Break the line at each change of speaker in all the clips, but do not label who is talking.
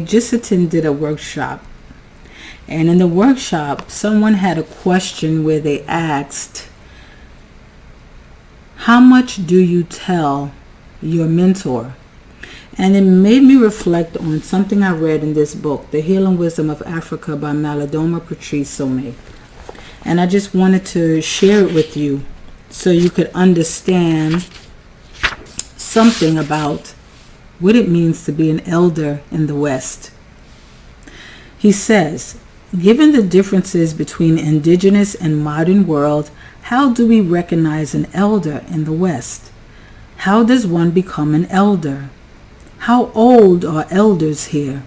just attended a workshop. And in the workshop, someone had a question where they asked, how much do you tell your mentor? And it made me reflect on something I read in this book, The Healing Wisdom of Africa by Malidoma Patrice Some. And I just wanted to share it with you so you could understand something about what it means to be an elder in the West. He says, given the differences between indigenous and modern world, how do we recognize an elder in the West? How does one become an elder? How old are elders here?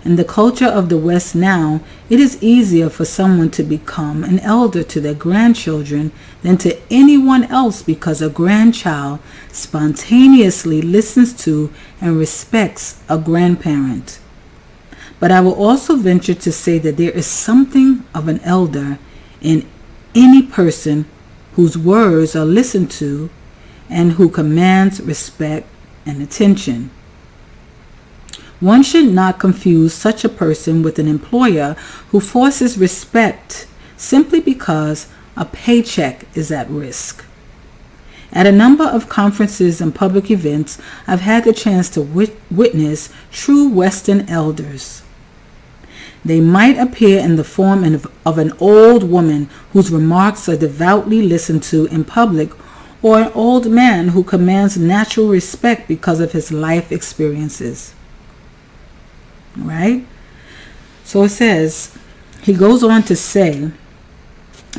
In the culture of the West now, it is easier for someone to become an elder to their grandchildren than to anyone else because a grandchild spontaneously listens to and respects a grandparent. But I will also venture to say that there is something of an elder in any person whose words are listened to and who commands respect and attention. One should not confuse such a person with an employer who forces respect simply because a paycheck is at risk. At a number of conferences and public events, I've had the chance to witness true Western elders. They might appear in the form of an old woman whose remarks are devoutly listened to in public, or an old man who commands natural respect because of his life experiences. Right? So it says, he goes on to say,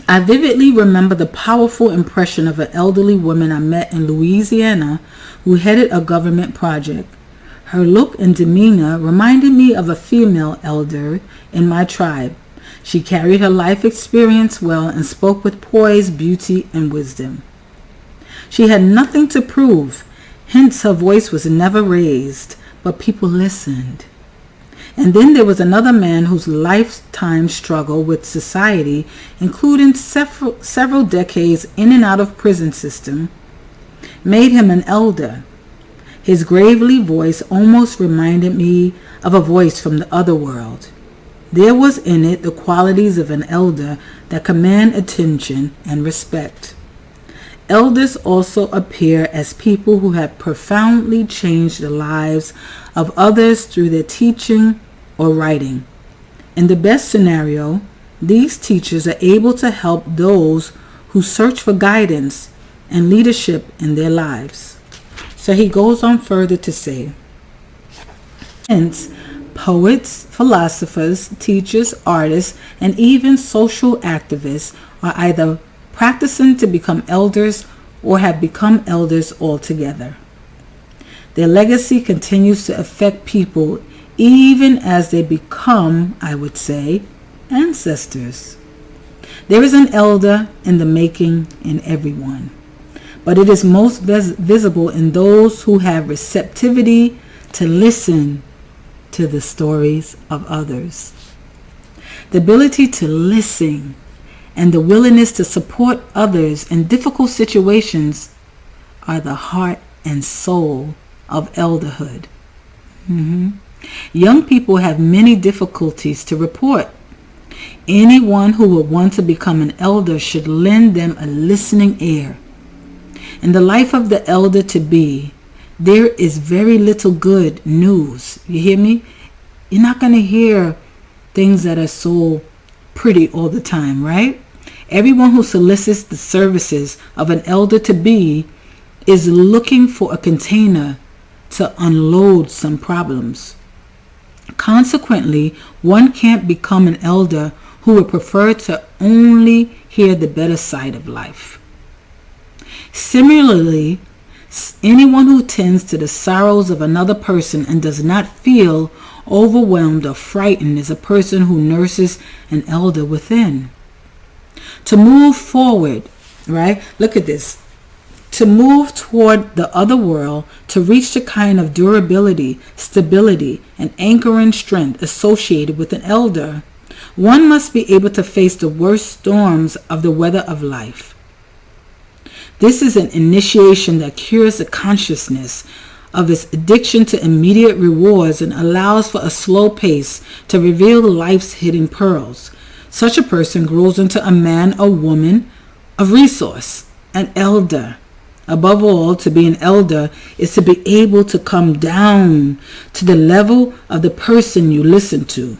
I vividly remember the powerful impression of an elderly woman I met in Louisiana who headed a government project. Her look and demeanor reminded me of a female elder in my tribe. She carried her life experience well and spoke with poise, beauty, and wisdom. She had nothing to prove, hence her voice was never raised, but people listened. And then there was another man whose lifetime struggle with society, including several decades in and out of prison system, made him an elder. His gravely voice almost reminded me of a voice from the other world. There was in it the qualities of an elder that command attention and respect. Elders also appear as people who have profoundly changed the lives of others through their teaching or writing. In the best scenario, these teachers are able to help those who search for guidance and leadership in their lives. So he goes on further to say, hence, poets, philosophers, teachers, artists, and even social activists are either practicing to become elders or have become elders altogether. Their legacy continues to affect people even as they become, I would say, ancestors. There is an elder in the making in everyone, but it is most visible in those who have receptivity to listen to the stories of others. The ability to listen and the willingness to support others in difficult situations are the heart and soul of elderhood. Young people have many difficulties to report. Anyone who would want to become an elder should lend them a listening ear. In the life of the elder-to-be, there is very little good news. You hear me? You're not going to hear things that are so pretty all the time, right? Everyone who solicits the services of an elder-to-be is looking for a container to unload some problems. Consequently, one can't become an elder who would prefer to only hear the better side of life. Similarly, anyone who tends to the sorrows of another person and does not feel overwhelmed or frightened is a person who nurses an elder within. To move forward, right? Look at this. To move toward the other world, to reach the kind of durability, stability, and anchoring strength associated with an elder, one must be able to face the worst storms of the weather of life. This is an initiation that cures the consciousness of its addiction to immediate rewards and allows for a slow pace to reveal life's hidden pearls. Such a person grows into a man or woman of resource, an elder. Above all, to be an elder is to be able to come down to the level of the person you listen to,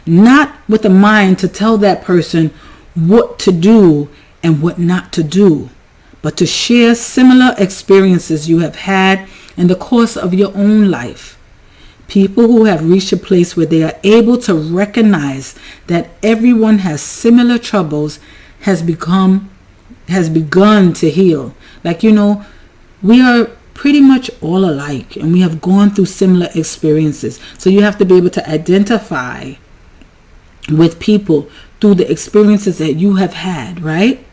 not with a mind to tell that person what to do and what not to do, but to share similar experiences you have had in the course of your own life. People who have reached a place where they are able to recognize that everyone has similar troubles has begun to heal. Like, we are pretty much all alike and we have gone through similar experiences. So you have to be able to identify with people through the experiences that you have had, right?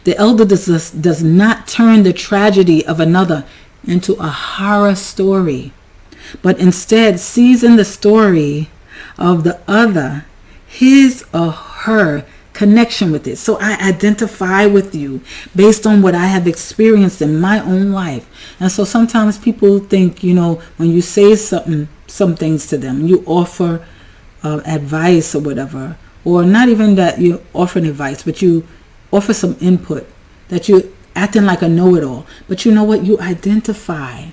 The elder does not turn the tragedy of another into a horror story, but instead sees in the story of the other his or her connection with it. So I identify with you based on what I have experienced in my own life. And so sometimes people think, when you say some things to them, you offer advice or whatever, or not even that you offer advice, but you offer some input, that you're acting like a know-it-all. But you know what? You identify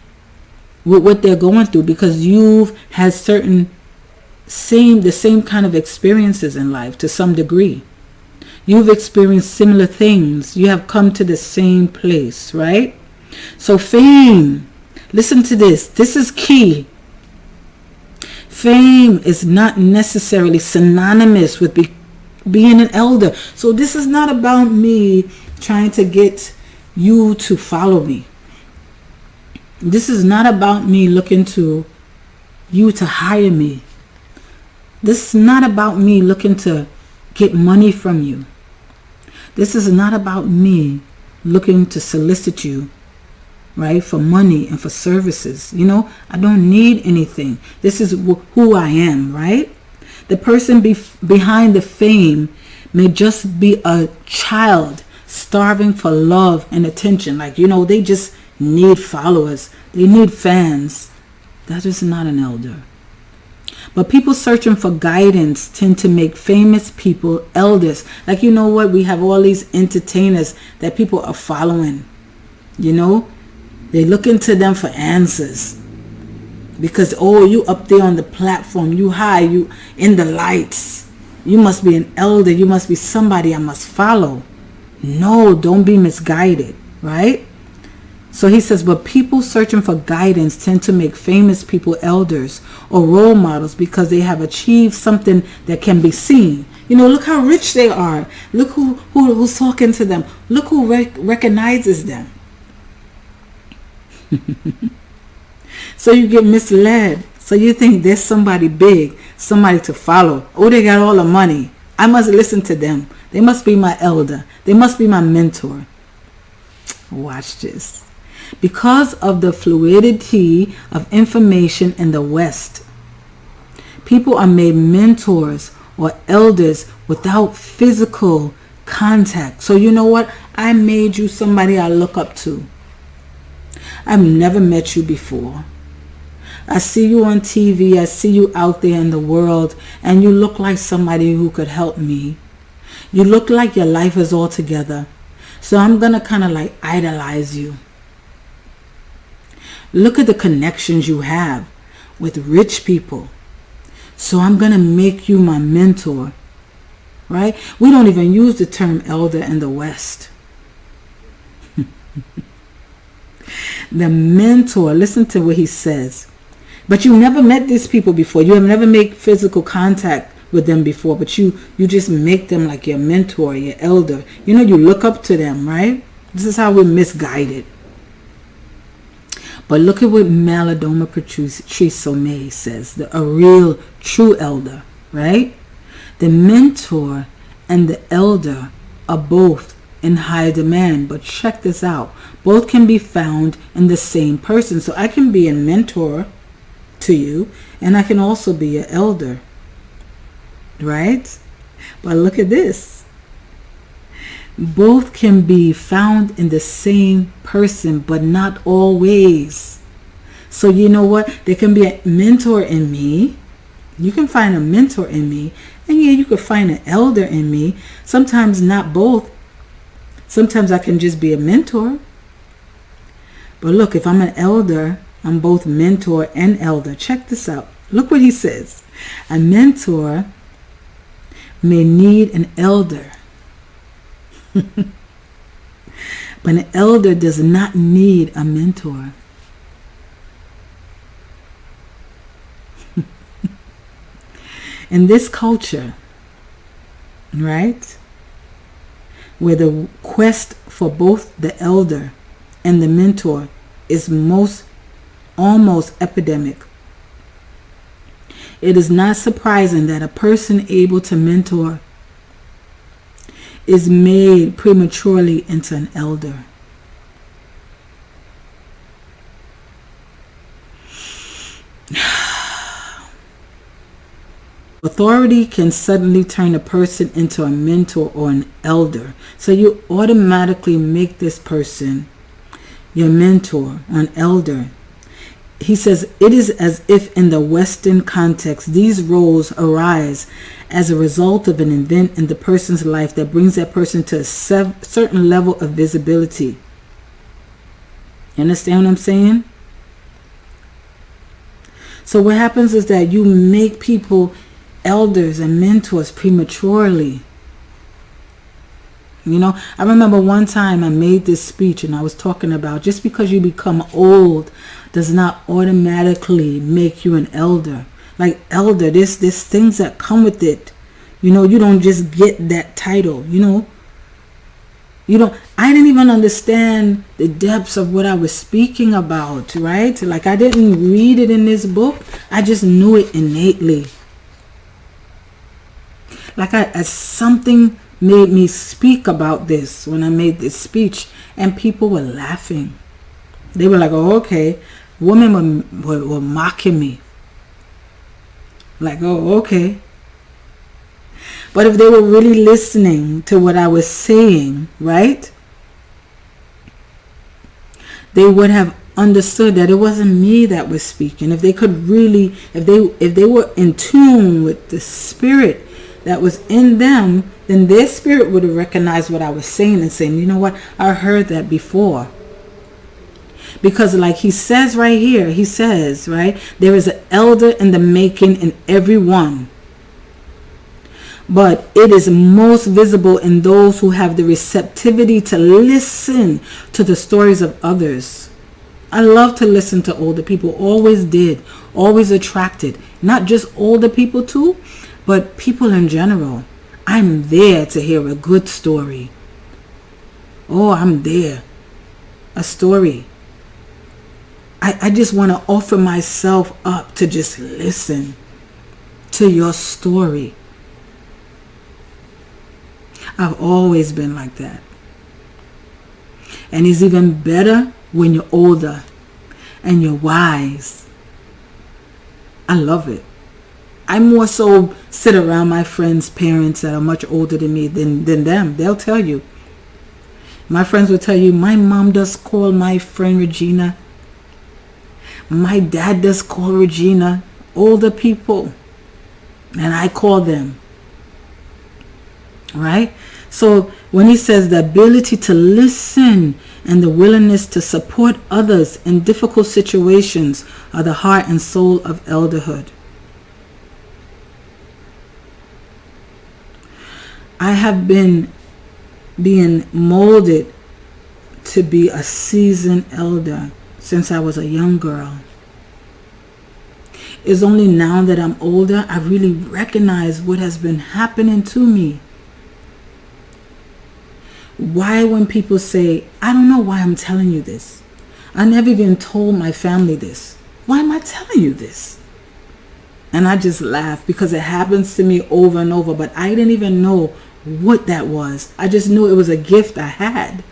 with what they're going through because you've had the same kind of experiences in life to some degree. You've experienced similar things. You have come to the same place, right? So fame, listen to this. This is key. Fame is not necessarily synonymous with being an elder. So this is not about me trying to get you to follow me. This is not about me looking to you to hire me. This is not about me looking to get money from you. This is not about me looking to solicit you, right, for money and for services. I don't need anything. This is who I am, right? The person behind the fame may just be a child starving for love and attention. Like, they just need followers. They need fans. That is not an elder. But people searching for guidance tend to make famous people elders. Like, we have all these entertainers that people are following. They look into them for answers. Because, you up there on the platform, you high, you in the lights. You must be an elder. You must be somebody I must follow. No, don't be misguided, right? So he says, but people searching for guidance tend to make famous people elders or role models because they have achieved something that can be seen. Look how rich they are. Look who's talking to them. Look who recognizes them. So you get misled. So you think there's somebody big, somebody to follow. Oh, they got all the money. I must listen to them. They must be my elder. They must be my mentor. Watch this. Because of the fluidity of information in the West, people are made mentors or elders without physical contact. So you know what? I made you somebody I look up to. I've never met you before. I see you on TV. I see you out there in the world, and you look like somebody who could help me. You look like your life is all together. So I'm going to kind of like idolize you. Look at the connections you have with rich people. So I'm going to make you my mentor. Right? We don't even use the term elder in the West. The mentor, listen to what he says. But you never met these people before. You have never made physical contact with them before. But you just make them like your mentor, your elder. You look up to them, right? This is how we're misguided. But look at what Malidoma Patrice Some says, a real true elder, right? The mentor and the elder are both in high demand. But check this out. Both can be found in the same person. So I can be a mentor to you, and I can also be an elder, right? But look at this. Both can be found in the same person, but not always. So you know what? There can be a mentor in me. You can find a mentor in me. And yeah, you could find an elder in me. Sometimes not both. Sometimes I can just be a mentor. But look, if I'm an elder, I'm both mentor and elder. Check this out. Look what he says. A mentor may need an elder. But an elder does not need a mentor. In this culture, right, where the quest for both the elder and the mentor is almost epidemic, it is not surprising that a person able to mentor is made prematurely into an elder. Authority can suddenly turn a person into a mentor or an elder. So you automatically make this person your mentor or an elder. He says it is as if in the Western context, these roles arise as a result of an event in the person's life that brings that person to a certain level of visibility. You understand what I'm saying? So what happens is that you make people elders and mentors prematurely. You know, I remember one time I made this speech and I was talking about just because you become old does not automatically make you an elder. Like elder, there's things that come with it. You know, you don't just get that title, you know. I didn't even understand the depths of what I was speaking about, right? Like I didn't read it in this book. I just knew it innately. Like as something made me speak about this when I made this speech, and people were laughing. They were like, oh, okay. Women were mocking me. Like, oh, okay. But if they were really listening to what I was saying, right, they would have understood that it wasn't me that was speaking. If they could really, if they were in tune with the spirit that was in them, then their spirit would have recognized what I was saying and saying, you know what, I heard that before. Because like he says right here, he says, right, there is an elder in the making in everyone. But it is most visible in those who have the receptivity to listen to the stories of others. I love to listen to older people, always did, always attracted. Not just older people too, but people in general. I'm there to hear a good story. Oh, I'm there. A story. I just want to offer myself up to just listen to your story. I've always been like that. And it's even better when you're older and you're wise. I love it. I more so sit around my friends' parents that are much older than me than them. They'll tell you. My friends will tell you, my mom does call my friend Regina. My dad does call Regina. Older people. And I call them. Right? So when he says the ability to listen and the willingness to support others in difficult situations are the heart and soul of elderhood. I have been being molded to be a seasoned elder since I was a young girl. It's only now that I'm older I really recognize what has been happening to me. Why when people say, I don't know why I'm telling you this. I never even told my family this. Why am I telling you this? And I just laugh because it happens to me over and over, but I didn't even know what that was. I just knew it was a gift I had.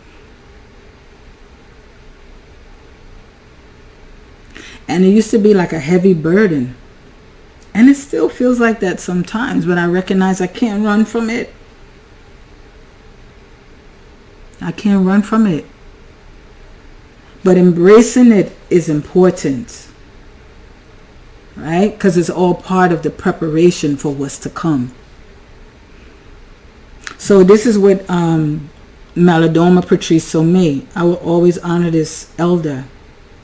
And it used to be like a heavy burden. And it still feels like that sometimes, but I recognize I can't run from it. I can't run from it. But embracing it is important. right? Because it's all part of the preparation for what's to come. So this is what Malidoma Patrice Some. I will always honor this elder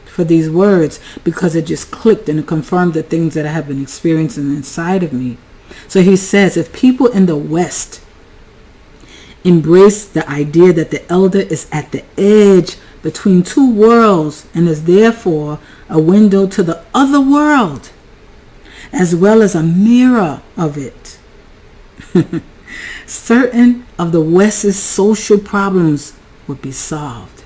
for these words, because it just clicked and it confirmed the things that I have been experiencing inside of me. So he says, if people in the West embrace the idea that the elder is at the edge between two worlds and is therefore a window to the other world, as well as a mirror of it, certain of the West's social problems would be solved.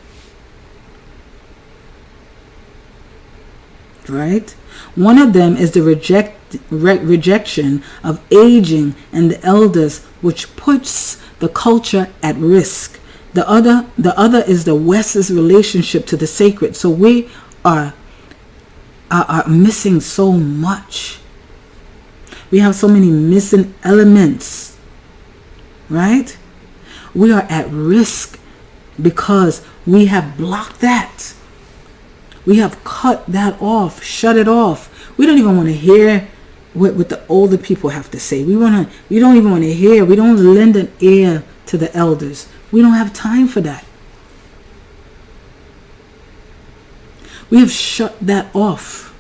Right? One of them is the rejection of aging and the elders, which puts the culture at risk. The other is the West's relationship to the sacred. So we are missing so much. We have so many missing elements, right? We are at risk because we have blocked that. We have cut that off, shut it off. We don't even want to hear what the older people have to say. We don't even want to hear. We don't lend an ear to the elders. We don't have time for that. We have shut that off.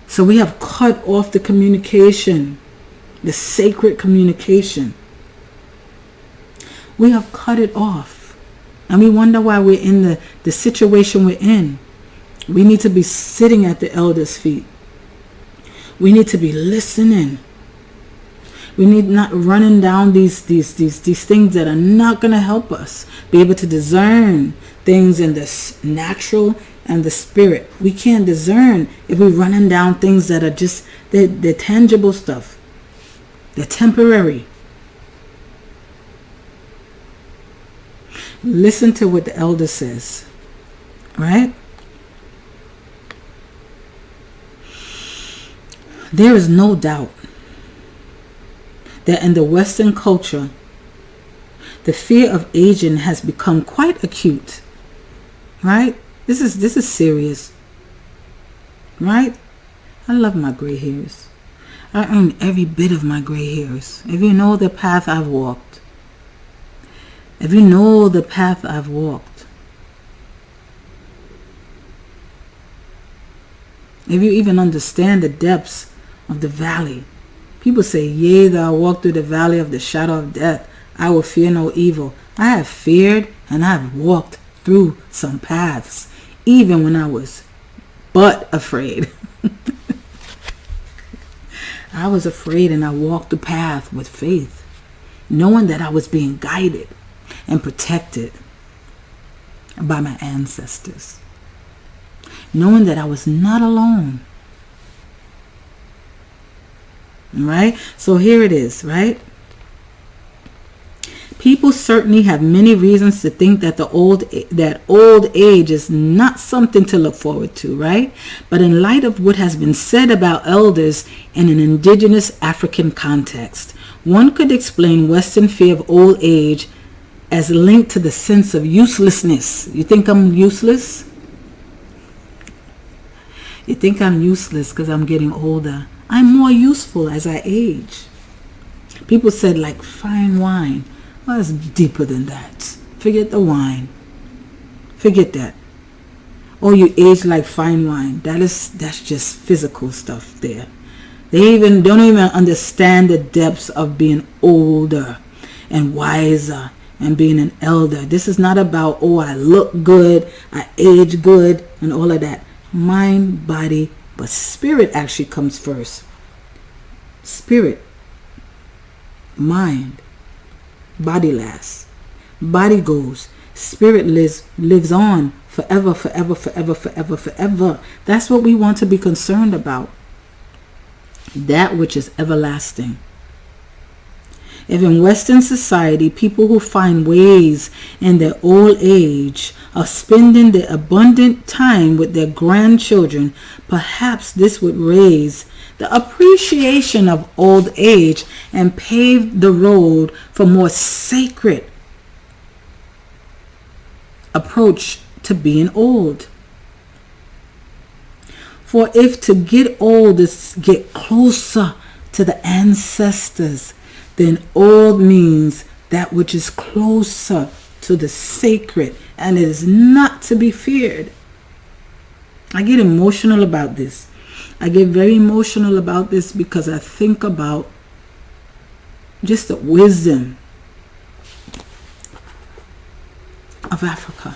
So we have cut off the communication, the sacred communication. We have cut it off. And we wonder why we're in the situation we're in. We need to be sitting at the elders' feet. We need to be listening. We need not running down these things that are not going to help us be able to discern things in the natural and the spirit. We can't discern if we're running down things that are just they're tangible stuff. They're temporary. Listen to what the elder says, right? There is no doubt that in the Western culture, the fear of aging has become quite acute, right? This is serious, right? I love my gray hairs. I earn every bit of my gray hairs. If you know the path I've walked, if you know the path I've walked, if you even understand the depths of the valley. People say, yea, though I walk through the valley of the shadow of death, I will fear no evil. I have feared and I have walked through some paths, even when I was but afraid. I was afraid and I walked the path with faith, knowing that I was being guided and protected by my ancestors, knowing that I was not alone. Right? So here it is, right? People certainly have many reasons to think that old age is not something to look forward to, right? But in light of what has been said about elders in an indigenous African context, one could explain Western fear of old age as linked to the sense of uselessness. You think I'm useless? You think I'm useless because I'm getting older. I'm more useful as I age. People said like fine wine. Well, it's deeper than that. Forget the wine. Forget that. Oh, you age like fine wine. That's just physical stuff there. They don't even understand the depths of being older and wiser and being an elder. This is not about, oh, I look good, I age good, and all of that. Mind, body, but spirit actually comes first. Spirit, mind, body last. Body goes. Spirit lives on forever, forever, forever, forever, forever. That's what we want to be concerned about. That which is everlasting. If in Western society, people who find ways in their old age of spending their abundant time with their grandchildren, perhaps this would raise the appreciation of old age and pave the road for more sacred approach to being old. For if to get old is get closer to the ancestors, then old means that which is closer to the sacred, and it is not to be feared. I get emotional about this. I get very emotional about this because I think about just the wisdom of Africa.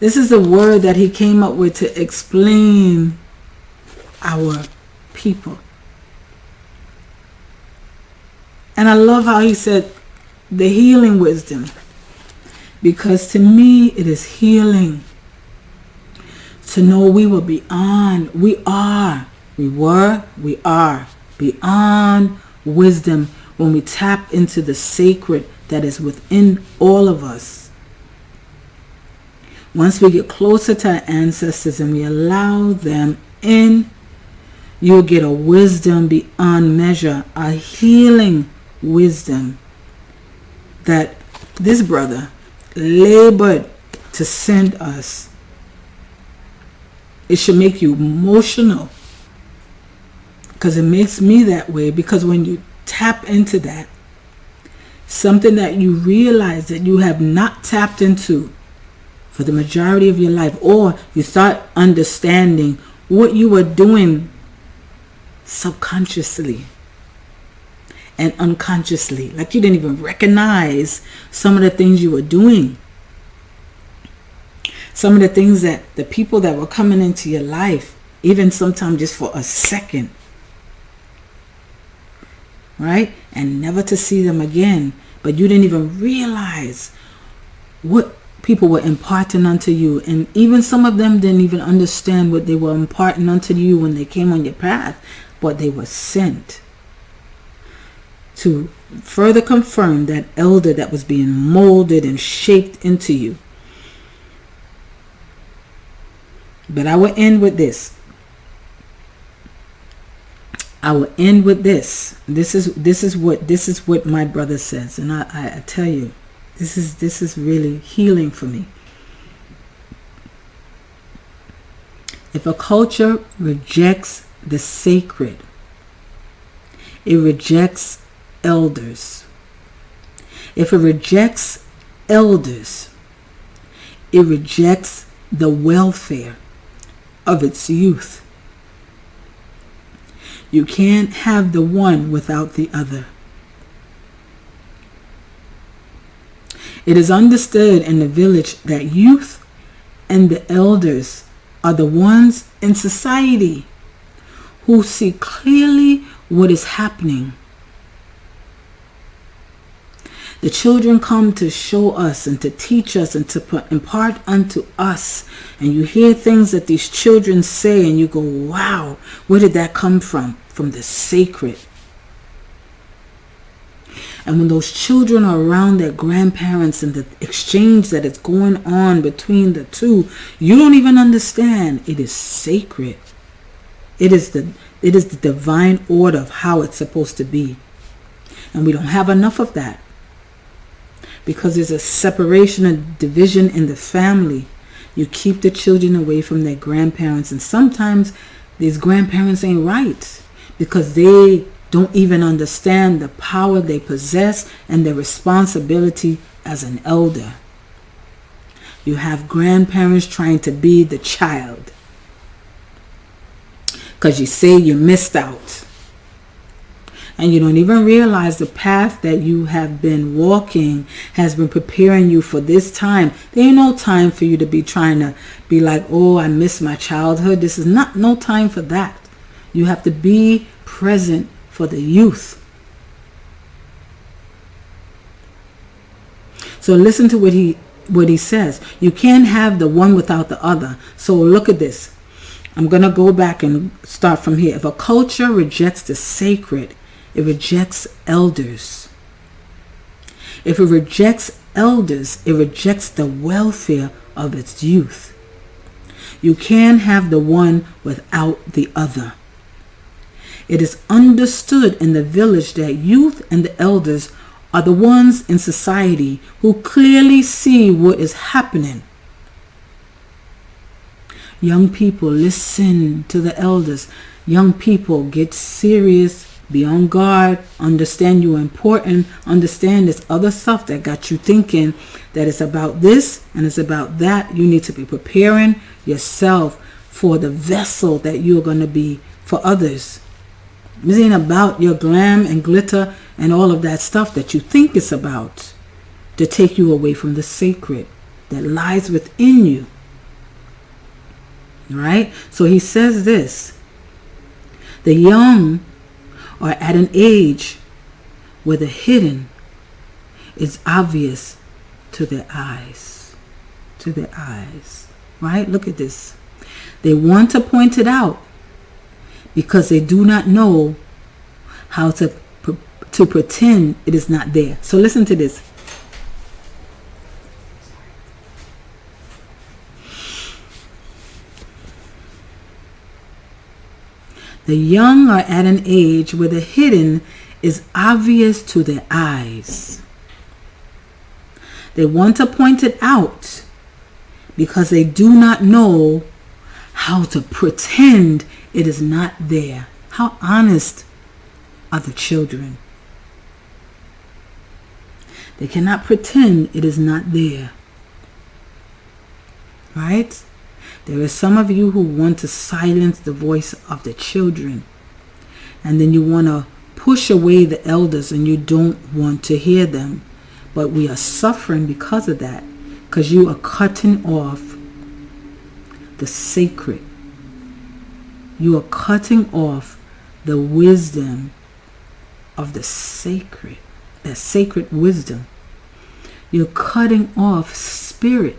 This is the word that he came up with to explain our people. And I love how he said the healing wisdom, because to me it is healing to know we were beyond, we are beyond wisdom when we tap into the sacred that is within all of us. Once we get closer to our ancestors and we allow them in, you'll get a wisdom beyond measure, a healing wisdom that this brother labored to send us. It should make you emotional, because it makes me that way, because when you tap into that, something that you realize that you have not tapped into for the majority of your life, or you start understanding what you were doing subconsciously and unconsciously, like you didn't even recognize some of the things you were doing, some of the things that the people that were coming into your life, even sometimes just for a second, right, and never to see them again, but you didn't even realize what people were imparting unto you. And even some of them didn't even understand what they were imparting unto you when they came on your path, but they were sent to further confirm that elder that was being molded and shaped into you. But I will end with this. This is what my brother says, and I tell you, this is really healing for me. If a culture rejects the sacred, it rejects elders. If it rejects elders, it rejects the welfare of its youth. You can't have the one without the other. It is understood in the village that youth and the elders are the ones in society who see clearly what is happening. The children come to show us and to teach us and to impart unto us. And you hear things that these children say and you go, wow, where did that come from? From the sacred. And when those children are around their grandparents and the exchange that is going on between the two, you don't even understand. It is sacred. It is the divine order of how it's supposed to be. And we don't have enough of that, because there's a separation and division in the family. You keep the children away from their grandparents, and sometimes these grandparents ain't right, because they don't even understand the power they possess and their responsibility as an elder. You have grandparents trying to be the child because you say you missed out. And you don't even realize the path that you have been walking has been preparing you for this time. There ain't no time for you to be trying to be like, oh, I miss my childhood. This is no time for that. You have to be present for the youth. So listen to what he says. You can't have the one without the other. So look at this. I'm going to go back and start from here. If a culture rejects the sacred, it rejects elders. If it rejects elders, it rejects the welfare of its youth. You can't have the one without the other. It is understood in the village that youth and the elders are the ones in society who clearly see what is happening. Young people, listen to the elders. Young people, get serious. Be on guard. Understand you're important. Understand this other stuff that got you thinking that it's about this and it's about that. You need to be preparing yourself for the vessel that you're going to be for others. This ain't about your glam and glitter and all of that stuff that you think it's about to take you away from the sacred that lies within you. Right? So he says this. The young are at an age where the hidden is obvious to their eyes. To their eyes. Right? Look at this. They want to point it out because they do not know how to pretend it is not there. So listen to this. The young are at an age where the hidden is obvious to their eyes. They want to point it out because they do not know how to pretend it is not there. How honest are the children? They cannot pretend it is not there. Right? There are some of you who want to silence the voice of the children. And then you want to push away the elders and you don't want to hear them. But we are suffering because of that. Because you are cutting off the sacred. You are cutting off the wisdom of the sacred. That sacred wisdom. You're cutting off spirit.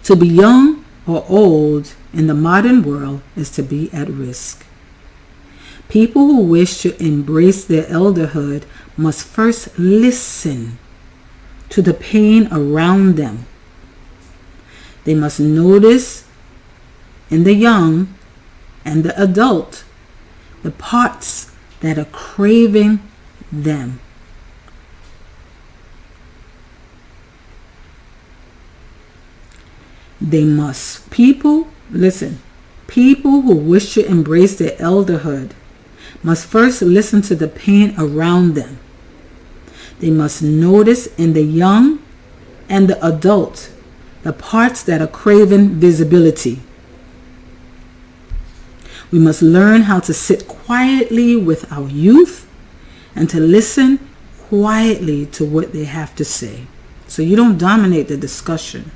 To be young or old in the modern world is to be at risk. People who wish to embrace their elderhood must first listen to the pain around them. They must notice in the young and the adult the parts that are craving them. They must, people who wish to embrace their elderhood must first listen to the pain around them. They must notice in the young and the adult the parts that are craving visibility. We must learn how to sit quietly with our youth and to listen quietly to what they have to say. So you don't dominate the discussion.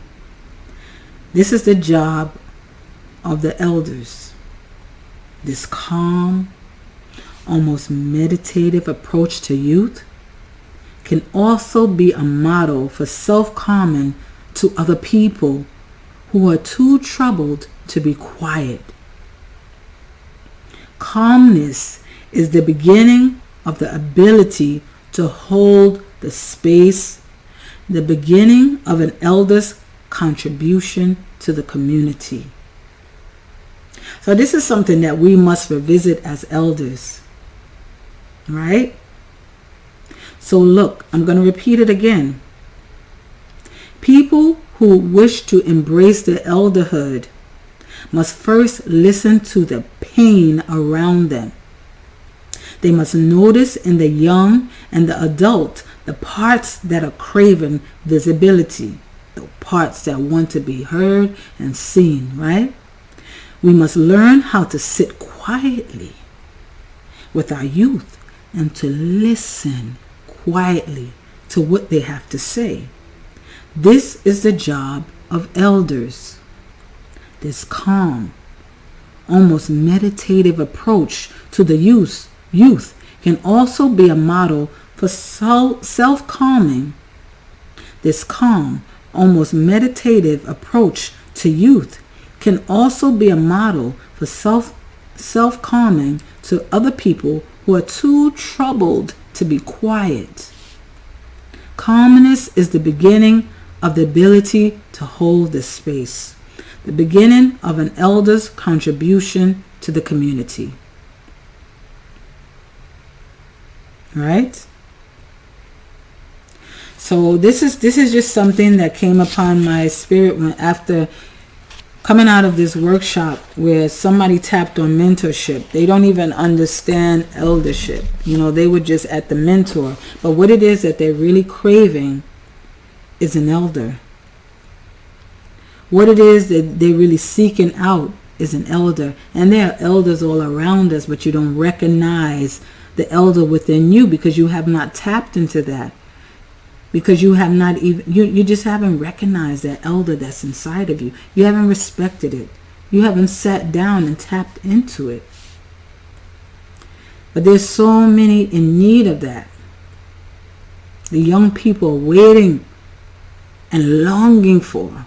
This is the job of the elders. This calm, almost meditative approach to youth can also be a model for self-calming to other people who are too troubled to be quiet. Calmness is the beginning of the ability to hold the space, the beginning of an elder's contribution to the community. So this is something that we must revisit as elders. Right? So look, I'm going to repeat it again. People who wish to embrace their elderhood must first listen to the pain around them. They must notice in the young and the adult the parts that are craving visibility, the parts that want to be heard and seen, right? We must learn how to sit quietly with our youth and to listen quietly to what they have to say. This is the job of elders. This calm, almost meditative approach to the youth can also be a model for self-calming. This calm, almost meditative approach to youth can also be a model for self-calming to other people who are too troubled to be quiet. Calmness is the beginning of the ability to hold the space, the beginning of an elder's contribution to the community. Right? So this is just something that came upon my spirit after coming out of this workshop where somebody tapped on mentorship. They don't even understand eldership. They were just at the mentor. But what it is that they're really craving is an elder. What it is that they're really seeking out is an elder. And there are elders all around us, but you don't recognize the elder within you because you have not tapped into that. Because you have not even, you just haven't recognized that elder that's inside of you. You haven't respected it. You haven't sat down and tapped into it. But there's so many in need of that. The young people are waiting and longing for.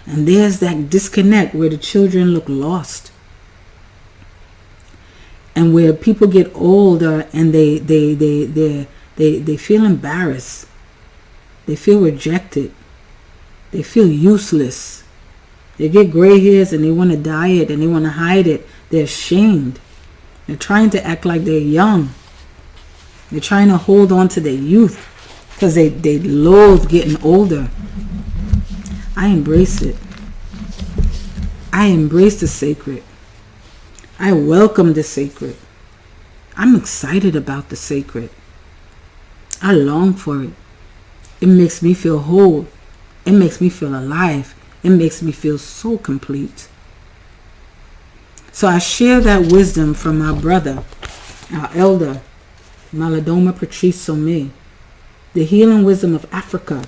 And there's that disconnect where the children look lost. And where people get older and they feel embarrassed. They feel rejected. They feel useless. They get gray hairs and they want to dye it and they want to hide it. They're ashamed. They're trying to act like they're young. They're trying to hold on to their youth because they loathe getting older. I embrace it. I embrace the sacred. I welcome the sacred. I'm excited about the sacred. I long for it. It makes me feel whole. It makes me feel alive. It makes me feel so complete. So I share that wisdom from our brother, our elder, Malidoma Patrice Some, the healing wisdom of Africa.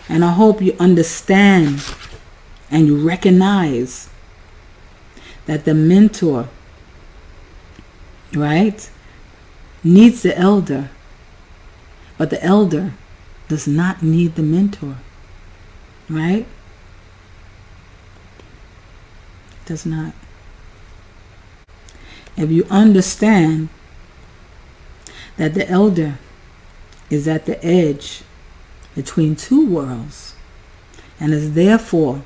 And I hope you understand and you recognize that the mentor, right, needs the elder. But the elder does not need the mentor, right? Does not. If you understand that the elder is at the edge between two worlds and is therefore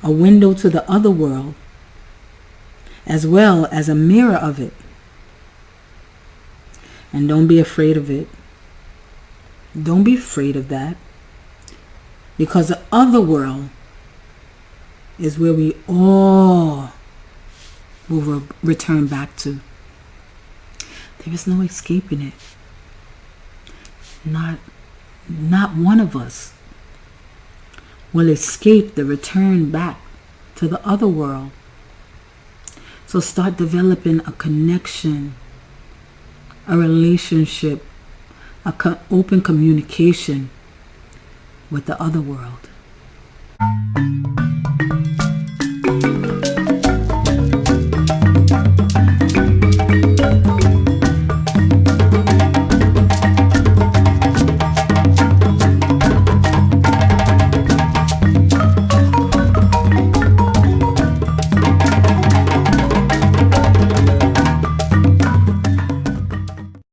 a window to the other world as well as a mirror of it. And don't be afraid of it. Don't be afraid of that, because the other world is where we all will return back to. There is no escaping it. Not one of us will escape the return back to the other world. So start developing a connection, a relationship, open communication with the other world.